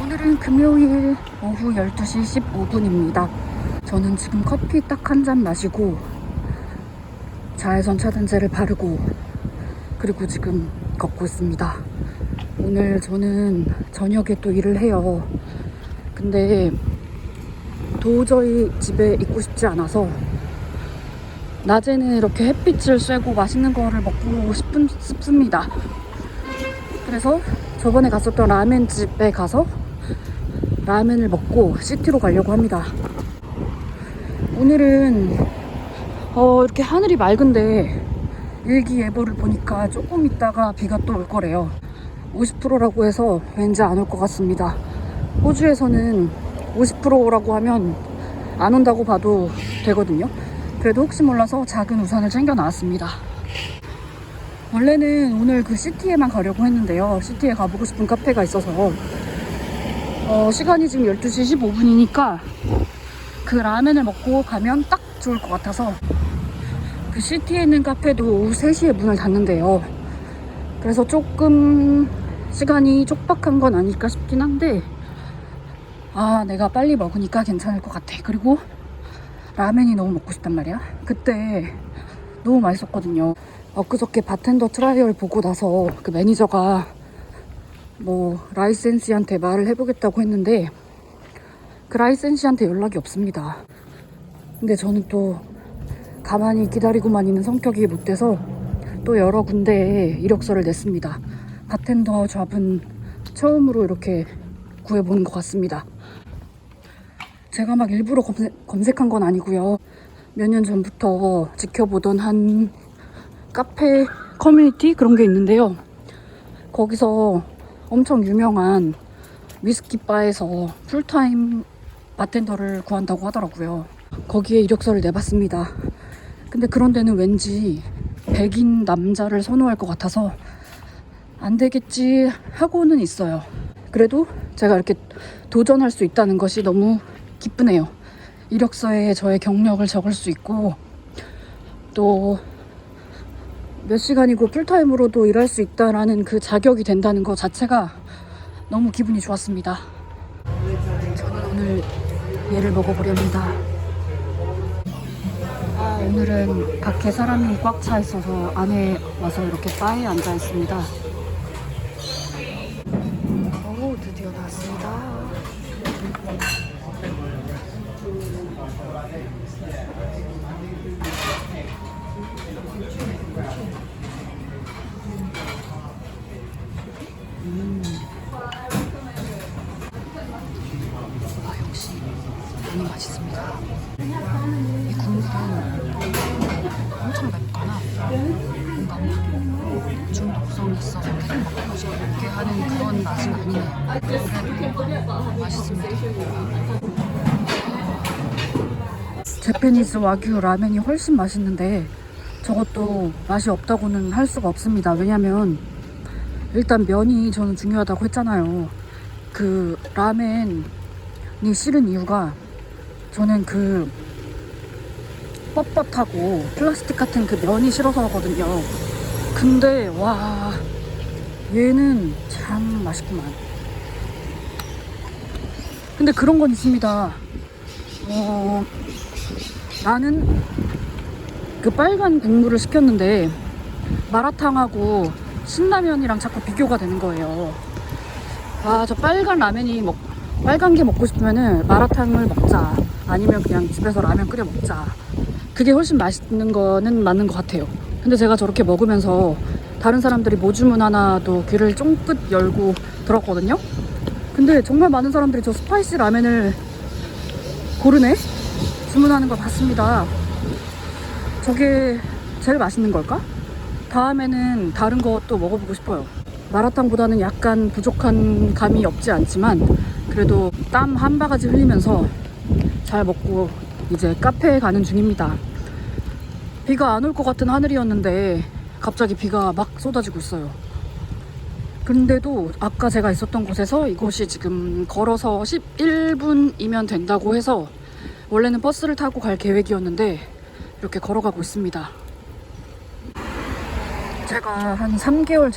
오늘은 금요일 오후 12시 15분입니다. 저는 지금 커피 딱 한 잔 마시고 자외선 차단제를 바르고 그리고 지금 걷고 있습니다. 오늘 저는 저녁에 또 일을 해요. 근데 도저히 집에 있고 싶지 않아서 낮에는 이렇게 햇빛을 쐬고 맛있는 거를 먹고 싶습니다. 그래서 저번에 갔었던 라멘집에 가서 라멘을 먹고 시티로 가려고 합니다. 오늘은 이렇게 하늘이 맑은데 일기예보를 보니까 조금 있다가 비가 또 올 거래요. 50%라고 해서 왠지 안 올 것 같습니다. 호주에서는 50%라고 하면 안 온다고 봐도 되거든요. 그래도 혹시 몰라서 작은 우산을 챙겨 나왔습니다. 원래는 오늘 그 시티에만 가려고 했는데요. 시티에 가보고 싶은 카페가 있어서 시간이 지금 12시 15분이니까 그 라멘을 먹고 가면 딱 좋을 것 같아서 그 시티에 있는 카페도 오후 3시에 문을 닫는데요. 그래서 조금 시간이 촉박한 건 아닐까 싶긴 한데 내가 빨리 먹으니까 괜찮을 것 같아. 그리고 라멘이 너무 먹고 싶단 말이야. 그때 너무 맛있었거든요. 엊그저께 바텐더 트라이얼 보고 나서 그 매니저가 라이센시한테 말을 해보겠다고 했는데 그 라이센시한테 연락이 없습니다. 근데 저는 또 가만히 기다리고만 있는 성격이 못 돼서 또 여러 군데에 이력서를 냈습니다. 바텐더 잡은 처음으로 이렇게 구해보는 것 같습니다. 제가 막 일부러 검색한 건 아니고요. 몇 년 전부터 지켜보던 한 카페 커뮤니티 그런 게 있는데요. 거기서 엄청 유명한 위스키 바에서 풀타임 바텐더를 구한다고 하더라고요. 거기에 이력서를 내봤습니다. 근데 그런 데는 왠지 백인 남자를 선호할 것 같아서 안 되겠지 하고는 있어요. 그래도 제가 이렇게 도전할 수 있다는 것이 너무 기쁘네요. 이력서에 저의 경력을 적을 수 있고 또 몇 시간이고 풀타임으로도 일할 수 있다라는 그 자격이 된다는 것 자체가 너무 기분이 좋았습니다. 저는 오늘 얘를 먹어보렵니다. 오늘은 밖에 사람이 꽉 차 있어서 안에 와서 이렇게 바에 앉아 있습니다. 드디어 나왔습니다. 역시 너무 맛있습니다. 이 국물은 엄청 맵거나 뭔가 중독성이 있어서 계속 먹고 싶게 하는 그런 맛은 아니에요. 그래도 맛있습니다. 재패니즈 와규 라멘이 훨씬 맛있는데 저것도 맛이 없다고는 할 수가 없습니다. 왜냐면 일단 면이 저는 중요하다고 했잖아요. 그 라멘이 싫은 이유가 저는 그 뻣뻣하고 플라스틱 같은 그 면이 싫어서거든요. 근데 와 얘는 참 맛있구만. 근데 그런 건 있습니다. 나는 그 빨간 국물을 시켰는데 마라탕하고 신라면이랑 자꾸 비교가 되는 거예요. 저 빨간 라면이 빨간 게 먹고 싶으면은 마라탕을 먹자. 아니면 그냥 집에서 라면 끓여 먹자. 그게 훨씬 맛있는 거는 맞는 것 같아요. 근데 제가 저렇게 먹으면서 다른 사람들이 뭐 주문하나도 귀를 쫑긋 열고 들었거든요. 근데 정말 많은 사람들이 저 스파이시 라면을 고르네? 주문하는 걸 봤습니다. 저게 제일 맛있는 걸까? 다음에는 다른 것도 먹어보고 싶어요. 마라탕보다는 약간 부족한 감이 없지 않지만 그래도 땀 한 바가지 흘리면서 잘 먹고 이제 카페에 가는 중입니다. 비가 안 올 것 같은 하늘이었는데 갑자기 비가 막 쏟아지고 있어요. 근데도 아까 제가 있었던 곳에서 이곳이 지금 걸어서 11분이면 된다고 해서 원래는 버스를 타고 갈 계획이었는데 이렇게 걸어가고 있습니다. 제가 한 3개월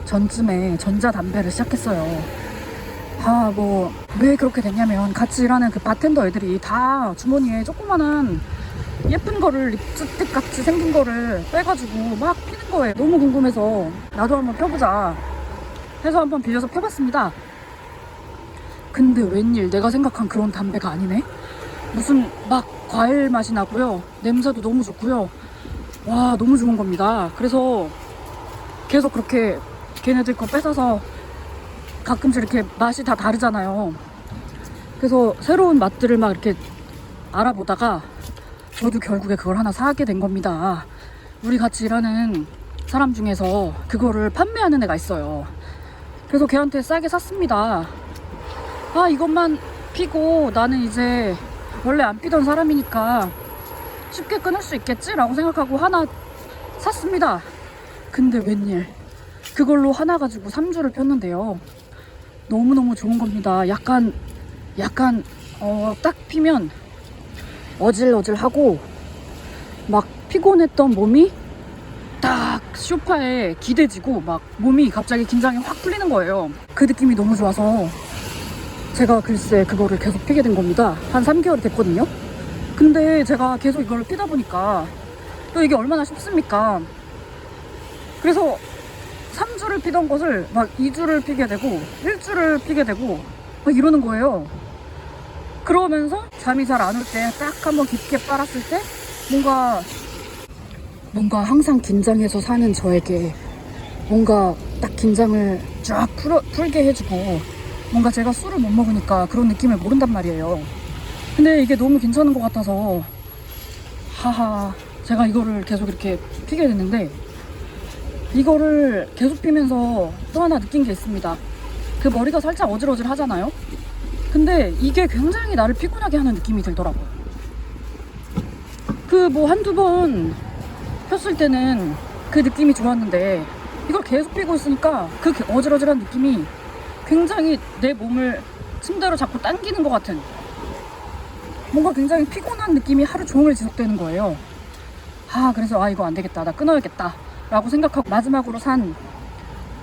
전쯤에 전자담배를 시작했어요. 뭐 왜 그렇게 됐냐면 같이 일하는 그 바텐더 애들이 다 주머니에 조그만한 예쁜 거를 립스틱 같이 생긴 거를 빼가지고 막 피는 거예요. 너무 궁금해서 나도 한번 펴보자 해서 한번 빌려서 펴봤습니다. 근데 웬일 내가 생각한 그런 담배가 아니네. 무슨 막 과일 맛이 나고요. 냄새도 너무 좋고요. 와, 너무 좋은 겁니다. 그래서 계속 그렇게 걔네들 거 뺏어서 가끔씩 이렇게 맛이 다 다르잖아요. 그래서 새로운 맛들을 막 이렇게 알아보다가 저도 결국에 그걸 하나 사게 된 겁니다. 우리 같이 일하는 사람 중에서 그거를 판매하는 애가 있어요. 그래서 걔한테 싸게 샀습니다. 이것만 피고 나는 이제 원래 안 피던 사람이니까 쉽게 끊을 수 있겠지라고 생각하고 하나 샀습니다. 근데 웬일 그걸로 하나 가지고 3주를 폈는데요. 너무너무 좋은 겁니다. 약간 딱 피면 어질어질하고 막 피곤했던 몸이 딱 소파에 기대지고 막 몸이 갑자기 긴장이 확 풀리는 거예요. 그 느낌이 너무 좋아서 제가 글쎄 그거를 계속 피게 된 겁니다. 한 3개월이 됐거든요. 근데 제가 계속 이걸 피다 보니까 또 이게 얼마나 쉽습니까? 그래서 3주를 피던 것을 막 2주를 피게 되고 1주를 피게 되고 막 이러는 거예요. 그러면서 잠이 잘 안 올 때 딱 한번 깊게 빨았을 때 뭔가 항상 긴장해서 사는 저에게 뭔가 딱 긴장을 쫙 풀게 해주고 뭔가 제가 술을 못 먹으니까 그런 느낌을 모른단 말이에요. 근데 이게 너무 괜찮은 것 같아서 제가 이거를 계속 이렇게 피게 됐는데 이거를 계속 피면서 또 하나 느낀 게 있습니다. 그 머리가 살짝 어질어질 하잖아요. 근데 이게 굉장히 나를 피곤하게 하는 느낌이 들더라고요. 그 뭐 한두 번 폈을 때는 그 느낌이 좋았는데 이걸 계속 피고 있으니까 그 어질어질한 느낌이 굉장히 내 몸을 침대로 자꾸 당기는 것 같은 뭔가 굉장히 피곤한 느낌이 하루 종일 지속되는 거예요. 그래서 이거 안 되겠다. 나 끊어야겠다 라고 생각하고 마지막으로 산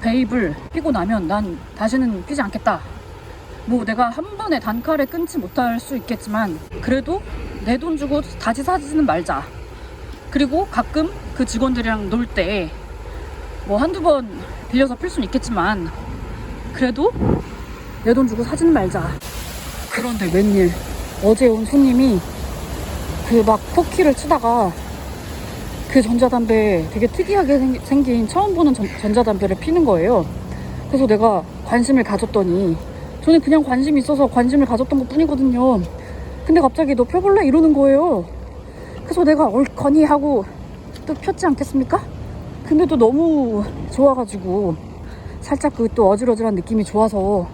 베이블 피고 나면 난 다시는 피지 않겠다. 뭐 내가 한 번에 단칼에 끊지 못할 수 있겠지만 그래도 내 돈 주고 다시 사지는 말자. 그리고 가끔 그 직원들이랑 놀 때 뭐 한두 번 빌려서 필 수는 있겠지만 그래도 내 돈 주고 사지는 말자. 그런데 웬일 어제 온 손님이 그 막 포키를 치다가 그 전자담배 되게 특이하게 생긴 처음 보는 전자담배를 피는 거예요. 그래서 내가 관심을 가졌더니 저는 그냥 관심이 있어서 관심을 가졌던 것 뿐이거든요. 근데 갑자기 너 펴볼래? 이러는 거예요. 그래서 내가 얼커니 하고 또 폈지 않겠습니까? 근데 또 너무 좋아가지고 살짝 그 또 어질어질한 느낌이 좋아서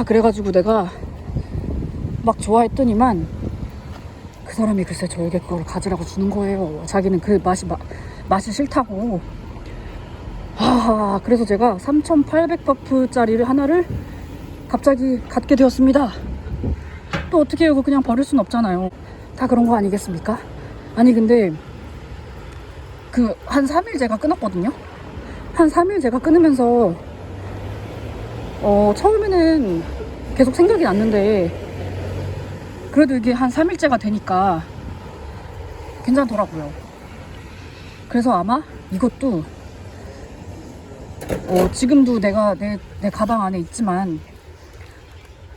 그래가지고 내가 막 좋아했더니만 그 사람이 글쎄 저에게 그걸 가지라고 주는 거예요. 자기는 그 맛이 싫다고. 그래서 제가 3,800바프짜리를 하나를 갑자기 갖게 되었습니다. 또 어떻게 해요? 그냥 버릴 순 없잖아요. 다 그런 거 아니겠습니까? 아니 근데 그 한 3일 제가 끊었거든요. 한 3일 제가 끊으면서 처음에는 계속 생각이 났는데 그래도 이게 한 3일째가 되니까 괜찮더라고요. 그래서 아마 이것도 지금도 내가 내 가방 안에 있지만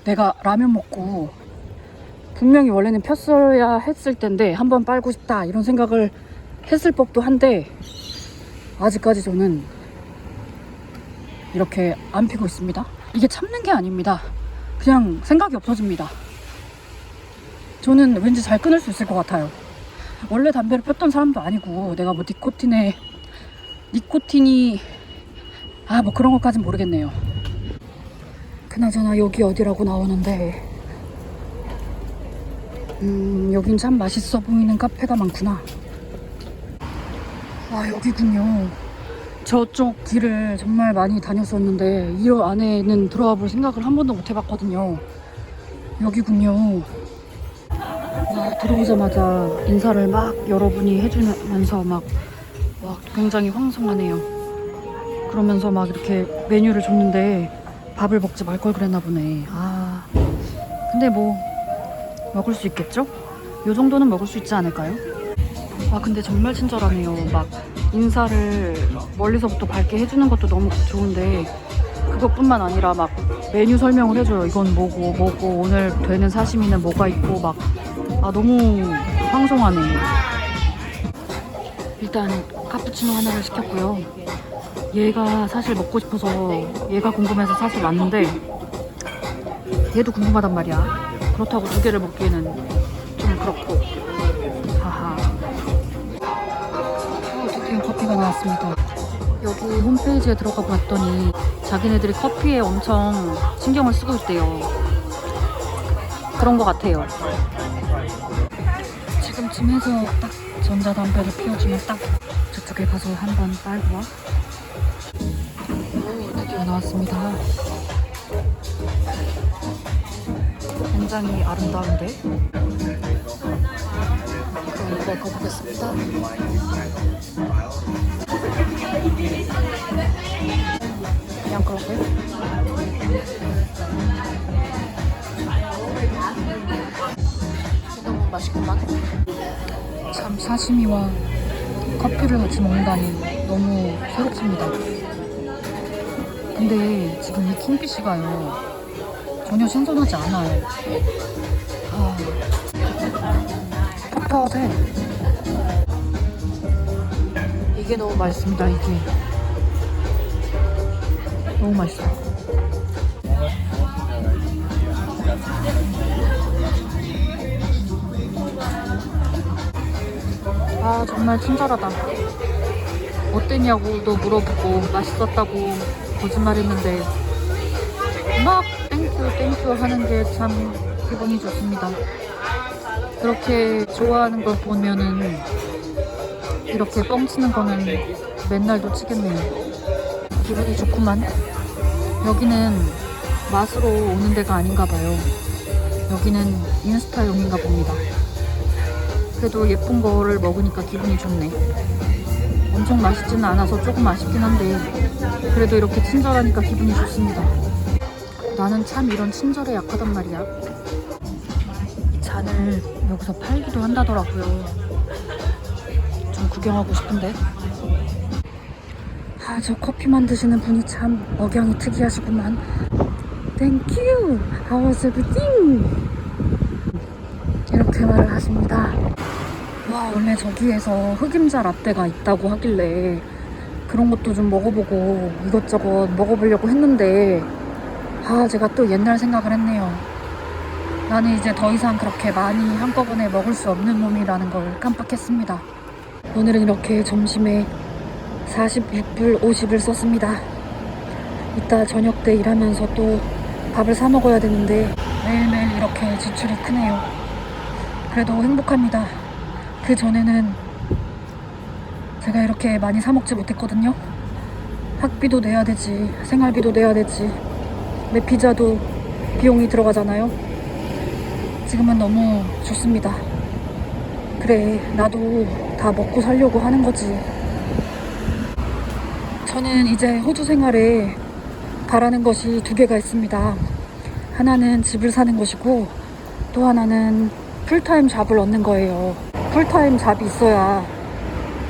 내가 라면 먹고 분명히 원래는 폈어야 했을 텐데 한번 빨고 싶다 이런 생각을 했을 법도 한데 아직까지 저는 이렇게 안 피고 있습니다. 이게 참는 게 아닙니다. 그냥 생각이 없어집니다. 저는 왠지 잘 끊을 수 있을 것 같아요. 원래 담배를 폈던 사람도 아니고 내가 뭐 니코틴이 뭐 그런 것까진 모르겠네요. 그나저나 여기 어디라고 나오는데 여긴 참 맛있어 보이는 카페가 많구나. 여기군요. 저쪽 길을 정말 많이 다녔었는데 이 안에는 들어와 볼 생각을 한 번도 못 해봤거든요. 여기군요. 들어오자마자 인사를 막 여러분이 해주면서 막 굉장히 황송하네요. 그러면서 막 이렇게 메뉴를 줬는데 밥을 먹지 말 걸 그랬나 보네. 아, 근데 뭐 먹을 수 있겠죠? 요 정도는 먹을 수 있지 않을까요? 아, 근데 정말 친절하네요. 막 인사를 멀리서부터 밝게 해주는 것도 너무 좋은데 그것뿐만 아니라 막 메뉴 설명을 해줘요. 이건 뭐고 오늘 되는 사시미는 뭐가 있고 막. 아, 너무 황송하네. 일단 카푸치노 하나를 시켰고요. 얘가 사실 먹고 싶어서 얘가 궁금해서 사실 왔는데 얘도 궁금하단 말이야. 그렇다고 두 개를 먹기에는 좀 그렇고. 하하. 드디어 커피가 나왔습니다. 여기 홈페이지에 들어가 봤더니 자기네들이 커피에 엄청 신경을 쓰고 있대요. 그런 것 같아요. 지금쯤에서 딱 전자담배를 피워주면 딱 저쪽에 가서 한번 빨고 와. 오, 드디어 나왔습니다. 굉장히 아름다운데? 그럼 이걸 먹어보겠습니다. 그냥 그렇고요. 너무 맛있구만. 참 사시미와 커피를 같이 먹는다니 너무 새롭습니다. 근데 지금 이 킹피쉬가요 전혀 신선하지 않아요. 아, 텁텁해. 이게 너무 맛있습니다. 이게 너무 맛있어. 아, 정말 친절하다. 어땠냐고도 물어보고 맛있었다고 거짓말했는데 막 땡큐 하는 게 참 기분이 좋습니다. 그렇게 좋아하는 걸 보면은 이렇게 뻥치는 거는 맨날 놓치겠네요. 기분이 좋구만. 여기는 맛으로 오는 데가 아닌가 봐요. 여기는 인스타용인가 봅니다. 그래도 예쁜 거를 먹으니까 기분이 좋네. 엄청 맛있지는 않아서 조금 아쉽긴 한데 그래도 이렇게 친절하니까 기분이 좋습니다. 나는 참 이런 친절에 약하단 말이야. 이 잔을 여기서 팔기도 한다더라고요. 좀 구경하고 싶은데. 아, 저 커피 만드시는 분이 참 억양이 특이하시구만. Thank you. How was everything? 이렇게 말을 하십니다. 와, 원래 저기에서 흑임자 라떼가 있다고 하길래 그런 것도 좀 먹어보고 이것저것 먹어보려고 했는데 아, 제가 또 옛날 생각을 했네요. 나는 이제 더 이상 그렇게 많이 한꺼번에 먹을 수 없는 몸이라는 걸 깜빡했습니다. 오늘은 이렇게 점심에 46불 50을 썼습니다. 이따 저녁 때 일하면서 또 밥을 사 먹어야 되는데 매일매일 이렇게 지출이 크네요. 그래도 행복합니다. 그 전에는 제가 이렇게 많이 사 먹지 못했거든요. 학비도 내야 되지, 생활비도 내야 되지, 내 피자도 비용이 들어가잖아요. 지금은 너무 좋습니다. 그래, 나도 다 먹고 살려고 하는 거지. 저는 이제 호주 생활에 바라는 것이 두 개가 있습니다. 하나는 집을 사는 것이고 또 하나는 풀타임 잡을 얻는 거예요. 풀타임 잡이 있어야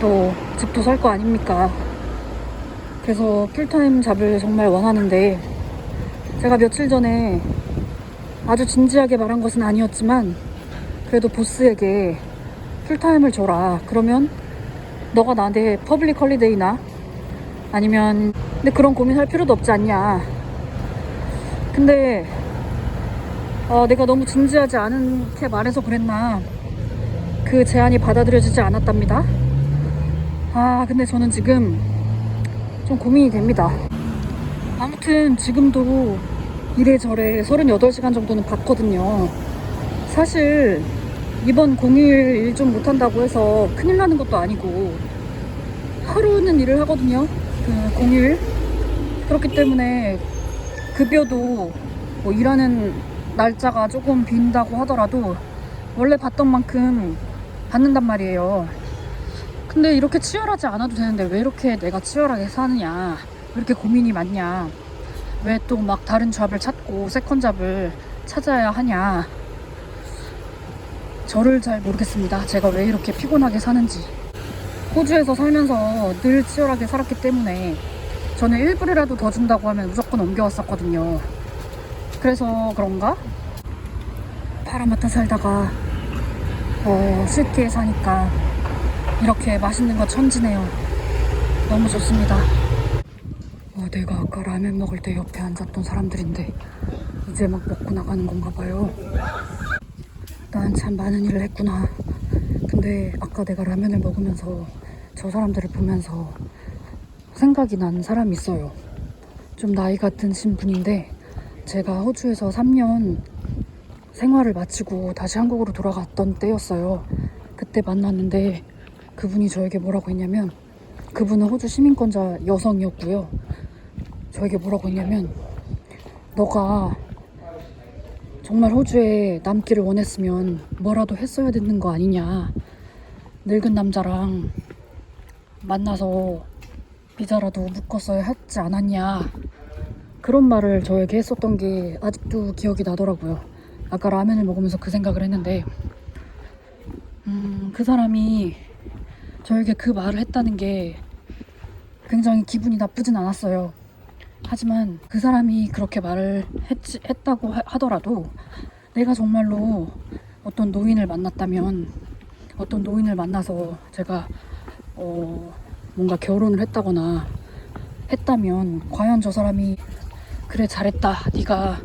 또 집도 살 거 아닙니까? 그래서 풀타임 잡을 정말 원하는데 제가 며칠 전에 아주 진지하게 말한 것은 아니었지만 그래도 보스에게 풀타임을 줘라. 그러면 너가 나한테 퍼블릭 헐리데이나 아니면 근데 그런 고민할 필요도 없지 않냐. 근데 내가 너무 진지하지 않게 말해서 그랬나 그 제안이 받아들여지지 않았답니다. 아, 근데 저는 지금 좀 고민이 됩니다. 아무튼 지금도 이래저래 38시간 정도는 받거든요. 사실 이번 공휴일 일 좀 못한다고 해서 큰일 나는 것도 아니고 하루는 일을 하거든요. 그 공휴일. 그렇기 때문에 급여도 뭐 일하는 날짜가 조금 빈다고 하더라도 원래 받던 만큼 받는단 말이에요. 근데 이렇게 치열하지 않아도 되는데 왜 이렇게 내가 치열하게 사느냐, 왜 이렇게 고민이 많냐. 왜 또 막 다른 잡을 찾고 세컨 잡을 찾아야 하냐. 저를 잘 모르겠습니다. 제가 왜 이렇게 피곤하게 사는지. 호주에서 살면서 늘 치열하게 살았기 때문에 저는 1불이라도 더 준다고 하면 무조건 옮겨왔었거든요. 그래서 그런가? 파라마타 살다가 쉽게 사니까 이렇게 맛있는 거 천지네요. 너무 좋습니다. 내가 아까 라면 먹을 때 옆에 앉았던 사람들인데 이제 막 먹고 나가는 건가 봐요. 난 참 많은 일을 했구나. 근데 아까 내가 라면을 먹으면서 저 사람들을 보면서 생각이 난 사람이 있어요. 좀 나이가 드신 분인데 제가 호주에서 3년 생활을 마치고 다시 한국으로 돌아갔던 때였어요. 그때 만났는데 그분이 저에게 뭐라고 했냐면, 그분은 호주 시민권자 여성이었고요. 저에게 뭐라고 했냐면, 너가 정말 호주에 남기를 원했으면 뭐라도 했어야 되는 거 아니냐. 늙은 남자랑 만나서 비자라도 묶었어야 했지 않았냐. 그런 말을 저에게 했었던 게 아직도 기억이 나더라고요. 아까 라면을 먹으면서 그 생각을 했는데 그 사람이 저에게 그 말을 했다는 게 굉장히 기분이 나쁘진 않았어요. 하지만 그 사람이 그렇게 말을 했다고 하더라도 내가 정말로 어떤 노인을 만났다면, 어떤 노인을 만나서 제가 뭔가 결혼을 했다거나 했다면 과연 저 사람이 그래 잘했다, 네가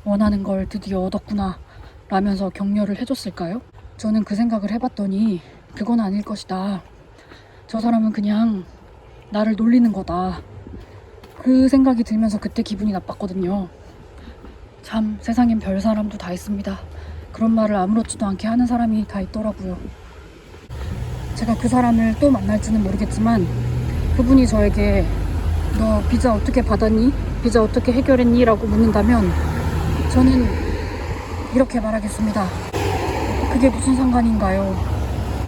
원하는 걸 드디어 얻었구나 라면서 격려를 해줬을까요? 저는 그 생각을 해봤더니 그건 아닐 것이다. 저 사람은 그냥 나를 놀리는 거다. 그 생각이 들면서 그때 기분이 나빴거든요. 참 세상엔 별 사람도 다 있습니다. 그런 말을 아무렇지도 않게 하는 사람이 다 있더라고요. 제가 그 사람을 또 만날지는 모르겠지만 그분이 저에게 너 비자 어떻게 받았니? 비자 어떻게 해결했니? 라고 묻는다면 저는 이렇게 말하겠습니다. 그게 무슨 상관인가요?